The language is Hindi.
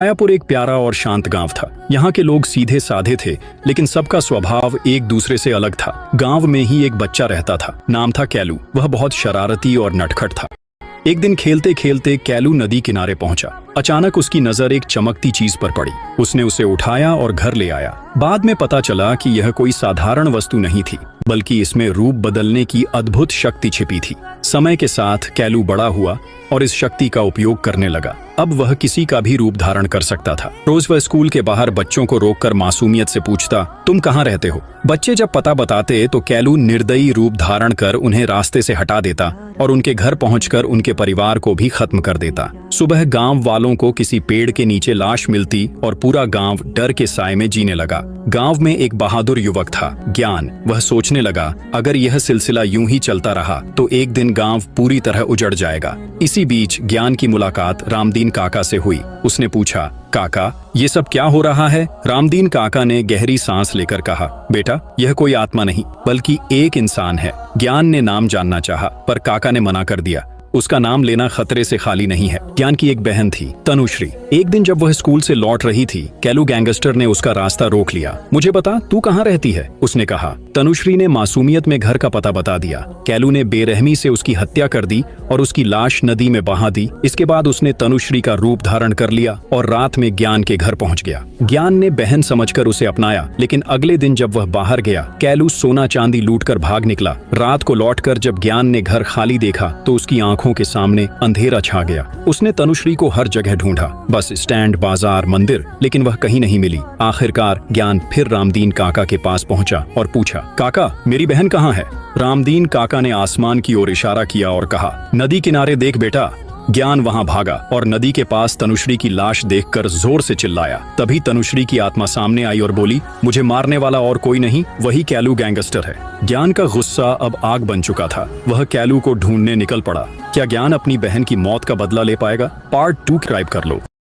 मायापुर एक प्यारा और शांत गांव था। यहाँ के लोग सीधे साधे थे, लेकिन सबका स्वभाव एक दूसरे से अलग था। गांव में ही एक बच्चा रहता था, नाम था कैलू। वह बहुत शरारती और नटखट था। एक दिन खेलते खेलते कैलू नदी किनारे पहुंचा। अचानक उसकी नजर एक चमकती चीज पर पड़ी। उसने उसे उठाया और घर ले आया। बाद में पता चला कि यह कोई साधारण वस्तु नहीं थी, बल्कि इसमें रूप बदलने की अद्भुत शक्ति छिपी थी। समय के साथ कैलू बड़ा हुआ और इस शक्ति का उपयोग करने लगा। अब वह किसी का भी रूप धारण कर सकता था। रोज वह स्कूल के बाहर बच्चों को रोककर मासूमियत से पूछता, तुम कहाँ रहते हो? बच्चे जब पता बताते तो कैलू निर्दयी रूप धारण कर उन्हें रास्ते से हटा देता और उनके घर पहुंचकर उनके परिवार को भी खत्म कर देता। सुबह गांव वालों को किसी पेड़ के नीचे लाश मिलती और पूरा गांव डर के साए में जीने लगा। गांव में एक बहादुर युवक था, ज्ञान। वह सोचने लगा, अगर यह सिलसिला यूं ही चलता रहा तो एक दिन गांव पूरी तरह उजड़ जाएगा। इसी बीच ज्ञान की मुलाकात रामदीन काका से हुई। उसने पूछा, काका, ये सब क्या हो रहा है? रामदीन काका ने गहरी सांस लेकर कहा, बेटा, यह कोई आत्मा नहीं बल्कि एक इंसान है। ज्ञान ने नाम जानना चाहा, पर काका ने मना कर दिया। उसका नाम लेना खतरे से खाली नहीं है। ज्ञान की एक बहन थी, तनुश्री। एक दिन जब वह स्कूल से लौट रही थी, कैलू गैंगस्टर ने उसका रास्ता रोक लिया। मुझे बता, तू कहाँ रहती है? उसने कहा। तनुश्री ने मासूमियत में घर का पता बता दिया। कैलू ने बेरहमी से उसकी हत्या कर दी और उसकी लाश नदी में बहा दी। इसके बाद उसने तनुश्री का रूप धारण कर लिया और रात में ज्ञान के घर पहुंच गया। ज्ञान ने बहन समझकर उसे अपनाया, लेकिन अगले दिन जब वह बाहर गया, कैलू सोना चांदी लूटकर भाग निकला। रात को लौटकर जब ज्ञान ने घर खाली देखा तो उसकी आंखों के सामने अंधेरा छा गया। उसने तनुश्री को हर जगह ढूंढा, बस स्टैंड, बाजार, मंदिर, लेकिन वह कहीं नहीं मिली। आखिरकार ज्ञान फिर रामदीन काका के पास पहुंचा और पूछा, काका, मेरी बहन कहाँ है? रामदीन काका ने आसमान की ओर इशारा किया और कहा, नदी किनारे देख बेटा। ज्ञान वहां भागा और नदी के पास तनुश्री की लाश देखकर जोर से चिल्लाया। तभी तनुश्री की आत्मा सामने आई और बोली, मुझे मारने वाला और कोई नहीं, वही कैलू गैंगस्टर है। ज्ञान का गुस्सा अब आग बन चुका था। वह कैलू को ढूंढने निकल पड़ा। क्या ज्ञान अपनी बहन की मौत का बदला ले पाएगा? पार्ट 2 सब्सक्राइब कर लो।